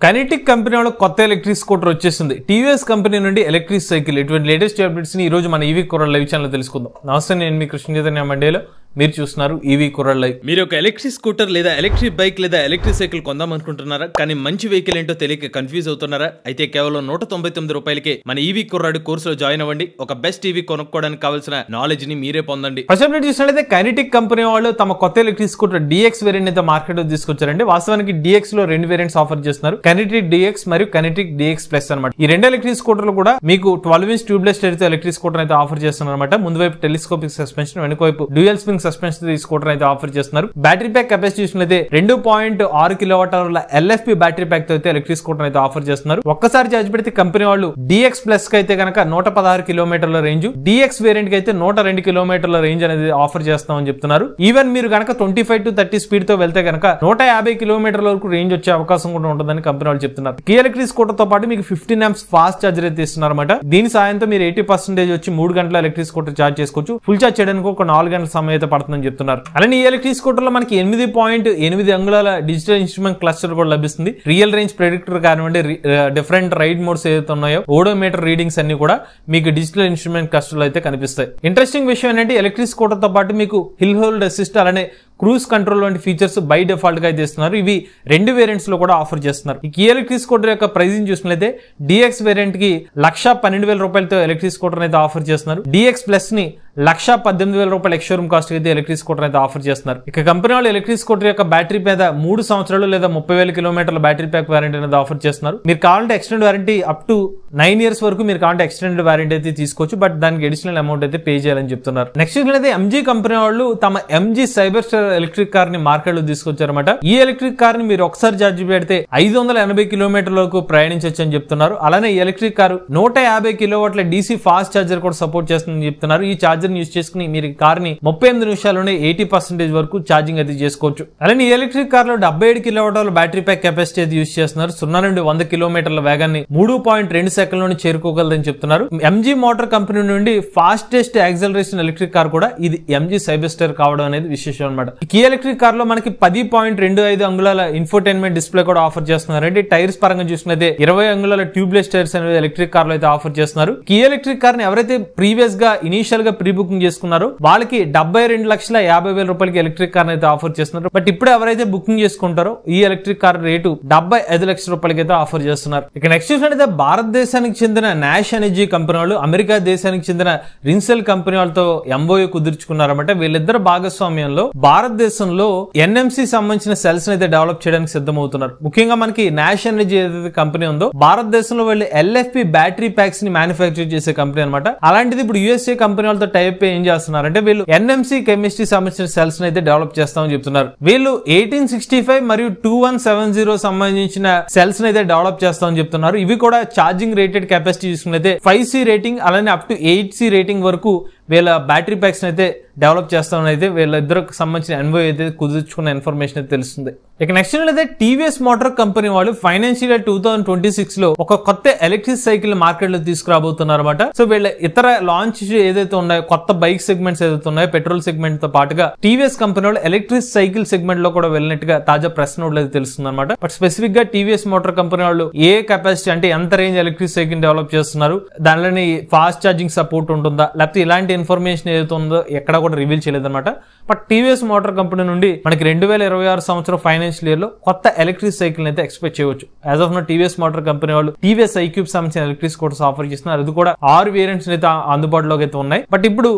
Kinetic company వాళ్ళ కొత్త electric scooter వచ్చేసింది. టీవీఎస్ కంపెనీ నుండి ఎలక్ట్రిక్ సైకిల్. ఇటువంటి లేటెస్ట్ అప్డేట్స్ ని ఈ రోజు మన ఈవీ కుర్రాళ్ళ లైవ్ ఛానల్ తెలుసుకుందాం. నమస్తే, నేను మీ కృష్ణ చైతన్య మండేలో. మీరు చూస్తున్నారు ఈవీ కుర్రాళ్ళ లైవ్. మీరు ఒక ఎలక్ట్రిక్ స్కూటర్ లేదా ఎలక్ట్రిక్ బైక్ లేదా ఎలక్ట్రిక్ సైకిల్ కొందాం అనుకుంటున్నారా? కానీ మంచి వెహికల్ ఏంటో తెలియక కన్ఫ్యూజ్ అవుతున్నారా? అయితే కేవలం 199 రూపాయలకే మన ఈవీ కుర్రాడు కోర్సులో జాయిన్ అవ్వండి. ఒక బెస్ట్ ఈవీ కొనుక్కోవడానికి కావాల్సిన నాలెడ్జ్ ని మీరే పొందండి. ఫస్ట్ అప్డేట్ చూసినట్లయితే కైనెటిక్ కంపెనీ వాళ్ళు తమ కొత్త ఎలక్ట్రిక్ స్కూటర్ డిఎక్స్ వేరియంట్ అయితే మార్కెట్ లో తీసుకొచ్చారండి. వాస్తవానికి డిఎక్స్ లో రెండు వేరియంట్స్ ఆఫర్ చేస్తున్నారు, కైనెటిక్ డిఎక్స్ మరియు కైనెటిక్ డిఎక్స్ ప్లస్ అనమాట. ఈ రెండు ఎలక్ట్రిక్ స్కూటర్లు కూడా మీకు 12 inch tubeless tyre electric scooter అయితే ఆఫర్ చేస్తున్నారు అనమాట. ముందు వైపు టెలిస్కోపిక్ సస్పెన్షన్, వెనుక వైపు డ్యూయల్ స్ప్రింగ్ సస్పెన్షన్ ఈ స్కూటర్ అయితే ఆఫర్ చేస్తున్నారు. బ్యాటరీ ప్యాక్ కెపాసిటీ చూసినట్లయితే 2.6 కిలోవాట్ అవర్ల ఎల్ఎఫ్పి బ్యాటరీ ప్యాక్ తో అయితే ఎలక్ట్రిక్ స్కూటర్ అయితే ఆఫర్ చేస్తున్నారు. ఒక్కసారి చార్జ్ పెడితే కంపెనీ వాళ్ళు డిఎక్స్ ప్లస్ కి అయితే కనుక 116 కిలోమీటర్ల రేంజ్, డిఎక్స్ వేరియంట్ కి అయితే 102 కిలోమీటర్ల రేంజ్ అనేది ఆఫర్ చేస్తామని చెప్తున్నారు. ఈవెన్ మీరు కనుక 25 to 30 స్పీడ్ తో వెళ్తే కనుక 150 కిలోమీటర్ల వరకు రేంజ్ వచ్చే అవకాశం కూడా ఉంటుందని కంపెనీ వాళ్ళు చెప్తున్నారు. ఈ ఎలక్ట్రిక్ స్కూటర్ తో పాటు మీకు 15 amps ఫాస్ట్ చార్జర్ అయితే ఇస్తున్నారు అనమాట. దీని సాయంతో మీరు 80% వచ్చి 3 గంటల ఎలక్ట్రిక్ స్కూటర్ చార్జ్ చేసుకోవచ్చు. ఫుల్ చార్జ్ చేయడానికి ఒక 4 గంటల సమయం అయితే పడుతుందని చెప్తున్నారు. అలానే ఈ ఎలక్ట్రిక్ స్కూటర్ లో మనకి 8.8 అంగుళాల డిజిటల్ ఇన్స్ట్రుమెంట్ క్లస్టర్ కూడా లభిస్తుంది. రియల్ రేంజ్ ప్రెడిక్టర్ కానివ్వండి, డిఫరెంట్ రైడ్ మోడ్స్ ఏదైతే ఉన్నాయో, ఓడోమీటర్ రీడింగ్స్ అన్ని కూడా మీకు డిజిటల్ ఇన్స్ట్రుమెంట్ క్లస్టర్ లో అయితే కనిపిస్తాయి. ఇంట్రెస్టింగ్ విషయం ఏంటంటే ఎలక్ట్రిక్ స్కూటర్ తో పాటు మీకు హిల్ హోల్డ్ అసిస్ట్ అలానే క్రూజ్ కంట్రోల్ వంటి ఫీచర్స్ బై డిఫాల్ట్ గా అయితే ఇస్తున్నారు. ఇవి రెండు వేరియంట్స్ లో కూడా ఆఫర్ చేస్తున్నారు. ఈ ఎలక్ట్రిక్ స్కూటర్ యొక్క ప్రైసింగ్ చూసినట్లయితే డిఎక్స్ వేరియంట్ కి 1,12,000 రూపాయలతో ఎలక్ట్రిక్ స్కూటర్ అయితే ఆఫర్ చేస్తున్నారు. డిఎక్స్ ప్లస్ ని 1,18,000 రూపాయల ఎక్స్షోరూమ్ కాస్ట్ అయితే ఎలక్ట్రిక్ స్కూటర్ అయితే ఆఫర్ చేస్తున్నారు. ఇక కంపెనీ వాళ్ళు ఎలక్ట్రిక్ స్కూటర్ యొక్క బ్యాటరీ మీద 3 సంవత్సరాలు లేదా 30,000 కిలోమీటర్ల బ్యాటరీ ప్యాక్ వారంటీ అనేది ఆఫర్ చేస్తున్నారు. మీరు కావాలంటే extend warranty up to 9 years వరకు మీరు కావాలంటే ఎక్స్టెండెడ్ వారంటీ అయితే తీసుకోవచ్చు. బట్ దానికి అడిషనల్ అమౌంట్ అయితే పే చేయాలని చెప్తున్నారు. నెక్స్ట్ అయితే ఎంజీ కంపెనీ వాళ్ళు తమ MG cyber star electric car ని మార్కెట్ లో తీసుకొచ్చారన్నమాట. ఈ ఎలక్ట్రిక్ కార్ ని మీరు ఒకసారి ఛార్జ్ పెడితే 580 కిలోమీటర్ల వరకు ప్రయాణించవచ్చు అని చెప్తున్నారు. అలానే ఈ ఎలక్ట్రిక్ కారు 150 కిలోవాట్ల డీసీ ఫాస్ట్ ఛార్జర్ కూడా సపోర్ట్ చేస్తుందని చెప్తున్నారు. ఈ ఛార్జర్ ని యూజ్ చేసుకుని మీరు కార్ ని 38 నిమిషాల్లోనే 80% వరకు ఛార్జింగ్ అయితే చేసుకోవచ్చు. అలానే ఈ ఎలక్ట్రిక్ కార్ లో 77 కిలోవాట్ల బ్యాటరీ ప్యాక్ కెపాసిటీ అయితే యూజ్ చేస్తున్నారు. 0 నుండి 100 కిలోమీటర్ల వేగాన్ని 3.2 సెకండ్లోనే చేరుకోగలదని చెప్తున్నారు. ఎంజీ మోటార్ కంపెనీ నుండి ఫాస్టెస్ట్ యాక్సలరేషన్ ఎలక్ట్రిక్ కార్ కూడా ఇది ఎంజీ సైబర్ స్టార్ కావడం అనేది విశేషం అనమాట. ఈ ఎలక్ట్రిక్ కార్ లో మనకి 10.25 అంగుళాల ఇన్ఫోటైన్మెంట్ డిస్ప్లే కూడా ఆఫర్ చేస్తున్నారు. అంటే టైర్స్ పరంగా చూసినట్లయితే 20 అంగుళాల ట్యూబ్లెస్ టైర్స్ అనేది ఎలక్ట్రిక్ కార్ లో అయితే ఆఫర్ చేస్తున్నారు. ఈ ఎలక్ట్రిక్ కార్ ని ఎవరైతే ప్రీవియస్ గా ఇనీషియల్ గా ప్రీ బుకింగ్ చేసుకున్నారో వాళ్ళకి 72,50,000 రూపాయలకి ఎలక్ట్రిక్ కార్ అయితే ఆఫర్ చేస్తున్నారు. బట్ ఇప్పుడు ఎవరైతే బుకింగ్ చేసుకుంటారో ఈ ఎలక్ట్రిక్ కార్ రేటు 75 లక్షల రూపాయలకి అయితే ఆఫర్ చేస్తున్నారు. ఇక నెక్స్ట్ చూసినట్లయితే భారతదేశానికి చెందిన నాష్ ఎనర్జీ కంపెనీ వాళ్ళు అమెరికా దేశానికి చెందిన రిన్సెల్ కంపెనీ వాళ్ళతో ఎంఓయూ కుదుర్చుకున్నారన్నమాట. వీళ్ళిద్దరు భాగస్వామ్యంలో భారతదేశంలో ఎన్ఎంసీ సంబంధించిన సెల్స్ అయితే డెవలప్ చేయడానికి సిద్ధమవుతున్నారు. ముఖ్యంగా మనకి నాష్ ఎనర్జీ ఏదైతే కంపెనీ ఉందో భారతదేశంలో వాళ్ళు ఎల్ఎఫ్పి బ్యాటరీ ప్యాక్స్ ని మ్యానుఫ్యాక్చర్ చేసే కంపెనీ అనమాట. అలాంటిది ఇప్పుడు యుఎస్ఏ కంపెనీ వాళ్ళతో టైప్ ఏం చేస్తున్నారంటే వీళ్ళు ఎన్ఎంసీ కెమిస్ట్రీ సంబంధించిన సెల్స్ అయితే డెవలప్ చేస్తామని చెప్తున్నారు. వీళ్ళు 1865 మరియు 2170 సంబంధించిన సెల్స్ అయితే డెవలప్ చేస్తామని చెప్తున్నారు. ఇవి కూడా ఛార్జింగ్ రేటెడ్ కెపాసిటీ చూసుకున్నైతే 5C రేటింగ్ అలానే అప్ టు 8C రేటింగ్ వరకు వీళ్ళ బ్యాటరీ ప్యాక్స్ అయితే డెవలప్ చేస్తామని అయితే వీళ్ళిద్దరికి సంబంధించిన ఎన్వో అయితే కుదుర్చుకున్న ఇన్ఫర్మేషన్ అయితే తెలుస్తుంది. ఇక నెక్స్ట్ అయితే టీవీఎస్ మోటార్ కంపెనీ వాళ్ళు ఫైనాన్షియల్ ఇయర్ 2026 లో ఒక కొత్త ఎలక్ట్రిక్ సైకిల్ మార్కెట్ లో తీసుకురాబోతున్నారు అనమాట. సో వీళ్ళ ఇతర లాంచ్ ఏదైతే ఉన్నాయో కొత్త బైక్ సెగ్మెంట్స్ ఏదైతే ఉన్నాయో పెట్రోల్ సెగ్మెంట్ తో పాటుగా టీవీఎస్ కంపెనీ వాళ్ళు ఎలక్ట్రిక్ సైకిల్ సెగ్మెంట్ లో కూడా వెళ్ళినట్టుగా తాజా ప్రెస్ నోట్ అయితే తెలుస్తుంది అనమాట. బట్ స్పెసిఫిక్ గా టీవీఎస్ మోటార్ కంపెనీ వాళ్ళు ఏ కెపాసిటీ అంటే ఎంత రేంజ్ ఎలక్ట్రిక్ సైకిల్ డెవలప్ చేస్తున్నారు, దానిలోని ఫాస్ట్ ఛార్జింగ్ సపోర్ట్ ఉంటుందా లేకపోతే ఇలాంటి ఇన్ఫర్మేషన్ ఏదైతే ఉందో ఎక్కడ కూడా రివీల్ చేయలేదన్నమాట. బట్ టీవీఎస్ మోటార్ కంపెనీ నుండి మనకి 2026 సంవత్సరం ఫైనాన్షియల్ ఇయర్ లో కొత్త ఎలక్ట్రిక్ సైకిల్ అయితే ఎక్స్పెక్ట్ చేయవచ్చు. As of now TVS motor company వాళ్ళు టీవీఎస్ ఐక్యూబ్ సంబంధించిన ఎలక్ట్రిక్ స్కూటర్స్ ఆఫర్ చేస్తున్నారు. అది కూడా 6 వేరియంట్స్ అయితే అందుబాటులోకి అయితే ఉన్నాయి. బట్ ఇప్పుడు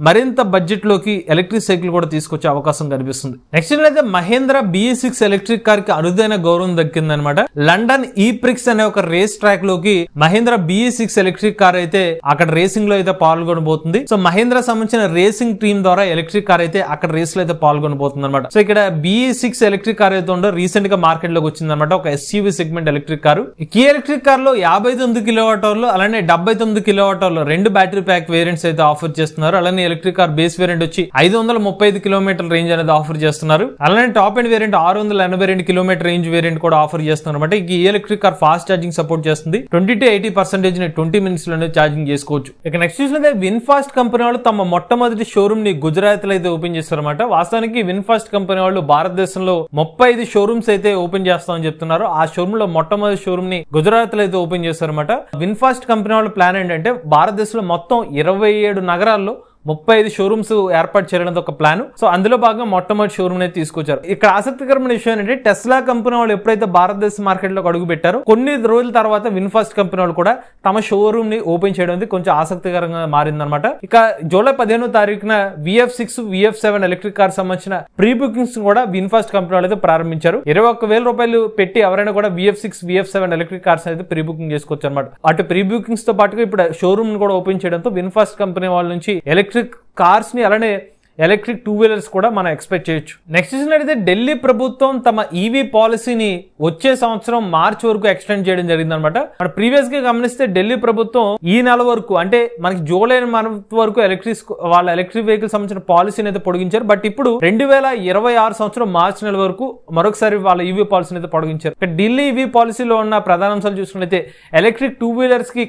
మరింత బడ్జెట్ లోకి ఎలక్ట్రిక్ సైకిల్ కూడా తీసుకొచ్చే అవకాశం కనిపిస్తుంది. నెక్స్ట్ అయితే మహేంద్ర BE6 ఎలక్ట్రిక్ కార్ కి అరుదైన గౌరవం దక్కిందనమాట. లండన్ ఈప్రిక్స్ అనే ఒక రేస్ ట్రాక్ లోకి మహేంద్ర BE6 ఎలక్ట్రిక్ కార్ అయితే అక్కడ రేసింగ్ లో అయితే పాల్గొనబోతుంది. సో మహేంద్ర సంబంధించిన రేసింగ్ టీమ్ ద్వారా ఎలక్ట్రిక్ కార్ అయితే అక్కడ రేస్ లో అయితే పాల్గొనబోతుంది అనమాట. సో ఇక్కడ BE6 ఎలక్ట్రిక్ కార్ అయితే ఉందో రీసెంట్ గా మార్కెట్ లోకి వచ్చింది అనమాట. ఒక SUV సెగ్మెంట్ ఎలక్ట్రిక్ కారు. ఈ ఎలక్ట్రిక్ కార్ లో 59 కిలోవాట్ అవర్లు అలానే 79 కిలోవాట్ అవర్లు రెండు బ్యాటరీ ప్యాక్ వేరియంట్స్ అయితే ఆఫర్ చేస్తున్నారు. అలానే ఎలక్ట్రిక్ కార్ బేస్ వేరియంట్ వచ్చి 535 కిలోమీటర్ల రేంజ్ అనేది ఆఫర్ చేస్తున్నారు. అలానే top end variant 682 kilometre range variant కూడా ఆఫర్ చేస్తున్నారు అనమాట. ఈ electric car fast charging support చేస్తుంది. 20 to 80% 20 మినిట్స్ లోనే ఛార్జింగ్ చేసుకోవచ్చు. ఇక నెక్స్ట్ చూసినట్లయితే విన్ఫాస్ట్ కంపెనీ వాళ్ళు తమ మొట్టమొదటి షోరూమ్ ని గుజరాత్ లో అయితే ఓపెన్ చేస్తారన్నమాట. వాస్తవానికి విన్ఫాస్ట్ కంపెనీ వాళ్ళు భారతదేశంలో 35 షోరూమ్స్ అయితే ఓపెన్ చేస్తామని చెప్తున్నారు. ఆ షోరూమ్ లో మొట్టమొదటి షోరూమ్ ని గుజరాత్ లో అయితే ఓపెన్ చేస్తారన్నమాట. విన్ఫాస్ట్ కంపెనీ వాళ్ళ ప్లాన్ ఏంటంటే భారతదేశంలో మొత్తం 27 నగరాల్లో 35 షోరూమ్స్ ఏర్పాటు చేయడం ఒక ప్లాన్. సో అందులో భాగంగా మొట్టమొదటి షోరూమ్ అయితే తీసుకొచ్చారు. ఇక్కడ ఆసక్తికరమైన విషయం ఏంటంటే టెస్లా కంపెనీ వాళ్ళు ఎప్పుడైతే భారతదేశ మార్కెట్ లోకి అడుగు పెట్టారో కొన్ని రోజుల తర్వాత విన్ఫాస్ట్ కంపెనీ వాళ్ళు కూడా తమ షోరూమ్ ని ఓపెన్ చేయడం కొంచెం ఆసక్తికరంగా మారిందనమాట. ఇక జూలై 15వ తారీఖున VF6, VF7 ఎలక్ట్రిక్ కార్ సంబంధించిన ప్రీ బుకింగ్స్ కూడా విన్ఫాస్ట్ కంపెనీ వాళ్ళు అయితే ప్రారంభించారు. 21,000 రూపాయలు పెట్టి ఎవరైనా కూడా VF6, VF7 ఎలక్ట్రిక్ కార్స్ అయితే ప్రీ బుకింగ్ చేసుకోవచ్చు అనమాట. అటు ప్రీ బుకింగ్స్ తో పాటుగా ఇప్పుడు షోరూమ్ కూడా ఓపెన్ చేయడంతో విన్ఫాస్ట్ కంపెనీ వాళ్ళ నుంచి ఎలక్ట్రిక్ కార్స్ ని అలానే ఎలక్ట్రిక్ 2 వీలర్స్ కూడా మనం ఎక్స్పెక్ట్ చేయొచ్చు. నెక్స్ట్ చూసినట్లయితే ఢిల్లీ ప్రభుత్వం తమ ఈవీ పాలసీని వచ్చే సంవత్సరం మార్చి వరకు ఎక్స్టెండ్ చేయడం జరిగింది అనమాట. మన ప్రీవియస్ గా గమనిస్తే ఢిల్లీ ప్రభుత్వం ఈ నెల వరకు అంటే మనకి జూలై మంత్ వరకు వాళ్ళ ఎలక్ట్రిక్ వెహికల్ సంబంధించిన పాలసీని అయితే పొడిగించారు. బట్ ఇప్పుడు 2026 సంవత్సరం మార్చి నెల వరకు మరొకసారి వాళ్ళ ఈవీ పాలసీని అయితే పొడిగించారు. ఢిల్లీ ఈవీ పాలసీలో ఉన్న ప్రధాన అంశాలు చూసుకున్నట్లయితే ఎలక్ట్రిక్ 2 వీలర్స్ కి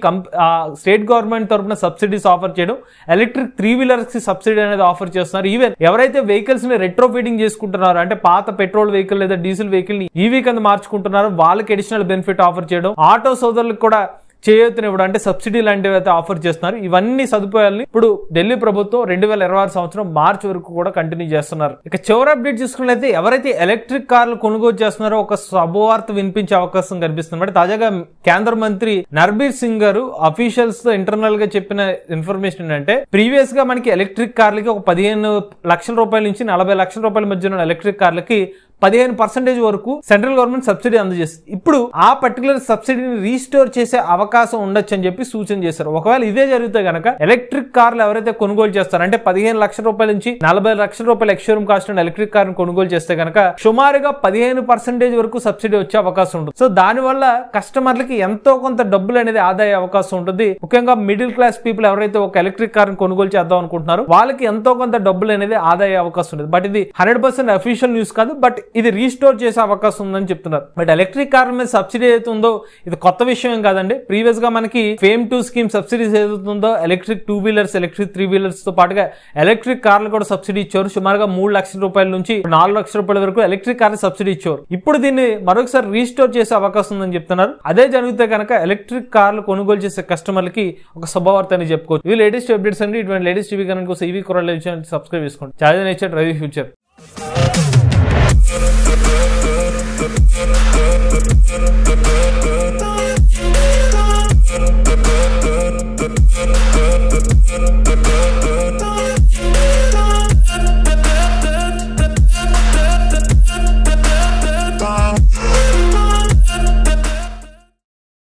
స్టేట్ గవర్నమెంట్ తరఫున సబ్సిడీస్ ఆఫర్ చేయడం, ఎలక్ట్రిక్ 3 వీలర్స్ కి సబ్సిడీ అనేది ఆఫర్ చేస్తున్నారు. ఈవెన్ ఎవరైతే వెహికల్స్ ని రెట్రోఫిటింగ్ చేసుకుంటున్నారో అంటే పాత పెట్రోల్ వెహికల్ లేదా డీజిల్ వెహికల్ ని ఈవీ కింద మార్చుకుంటున్నారో వాళ్ళకి అడిషనల్ బెనిఫిట్ ఆఫర్ చేయడం, ఆటో సోదరులకు కూడా చేయొత్తునివ్వడం అంటే సబ్సిడీ లాంటివి అయితే ఆఫర్ చేస్తున్నారు. ఇవన్నీ సదుపాయాలని ఇప్పుడు ఢిల్లీ ప్రభుత్వం 2026 సంవత్సరం మార్చి వరకు కూడా కంటిన్యూ చేస్తున్నారు. ఇక చివరి అప్డేట్ చూసుకున్నట్లయితే ఎవరైతే ఎలక్ట్రిక్ కార్లు కొనుగోలు చేస్తున్నారో ఒక శుభవార్త వినిపించే అవకాశం కనిపిస్తుంది. తాజాగా కేంద్ర మంత్రి నర్బీర్ సింగ్ గారు అఫీషియల్స్ తో ఇంటర్నల్ గా చెప్పిన ఇన్ఫర్మేషన్ ఏంటంటే ప్రీవియస్ గా మనకి ఎలక్ట్రిక్ కార్లకి ఒక 15 లక్షల రూపాయల నుంచి 40 లక్షల రూపాయల మధ్య ఉన్న ఎలక్ట్రిక్ కార్లకి 15% వరకు సెంట్రల్ గవర్నమెంట్ సబ్సిడీ అందజేస్తుంది. ఇప్పుడు ఆ పర్టికులర్ సబ్సిడీని రీస్టోర్ చేసే అవకాశం ఉండొచ్చు అని చెప్పి సూచన చేశారు. ఒకవేళ ఇదే జరిగితే గనక ఎలక్ట్రిక్ కార్లు ఎవరైతే కొనుగోలు చేస్తారో అంటే 15 లక్షల రూపాయల నుంచి 40 లక్షల రూపాయల ఎక్స్షోరూమ్ కాస్ట్ ఉన్న ఎలక్ట్రిక్ కార్ కొనుగోలు చేస్తే గనక సుమారుగా 15% వరకు సబ్సిడీ వచ్చే అవకాశం ఉంటుంది. సో దానివల్ల కస్టమర్లకి ఎంతో కొంత డబ్బులు అనేది ఆదా అయ్యే అవకాశం ఉంటుంది. ముఖ్యంగా మిడిల్ క్లాస్ పీపుల్ ఎవరైతే ఒక ఎలక్ట్రిక్ కార్ కొనుగోలు చేద్దాం అనుకుంటున్నారో వాళ్ళకి ఎంతో కొంత డబ్బులు అనేది ఆదా అయ్యే అవకాశం ఉంటుంది. బట్ ఇది 100% అఫీషియల్ న్యూస్ కాదు. బట్ ఇది రీస్టోర్ చేసే అవకాశం ఉందని చెప్తున్నారు. బట్ ఎలక్ట్రిక్ కార్ మీద సబ్సిడీ ఏదైతుందో ఇది కొత్త విషయం ఏం కాదండి. ప్రీవియస్ గా మనకి ఫేమ్ 2 స్కీమ్ సబ్సిడీస్ ఏదైతుందో ఎలక్ట్రిక్ 2 వీలర్స్, ఎలక్ట్రిక్ 3 వీలర్స్ తో పాటుగా ఎలక్ట్రిక్ కార్లు కూడా సబ్సిడీ ఇచ్చారు. సుమారుగా 3 లక్షల రూపాయల నుంచి 4 లక్షల రూపాయల వరకు ఎలక్ట్రిక్ కార్లు సబ్సిడీ ఇచ్చారు. ఇప్పుడు దీన్ని మరొకసారి రీస్టోర్ చేసే అవకాశం ఉందని చెప్తున్నారు. అదే జరిగితే కనుక ఎలక్ట్రిక్ కార్లు కొనుగోలు చేసే కస్టమర్లకి ఒక శుభవార్త అని చెప్పుకోవచ్చు. ఇవి లేటెస్ట్ అప్డేట్స్ అండి. ఇటువంటి లేటెస్ట్ టీవీ కనుక ఈవీ కొరల్ సబ్స్క్రైబ్ చేసుకోండి. చాలా నేచర్ డ్రైవ్ ఫ్యూచర్.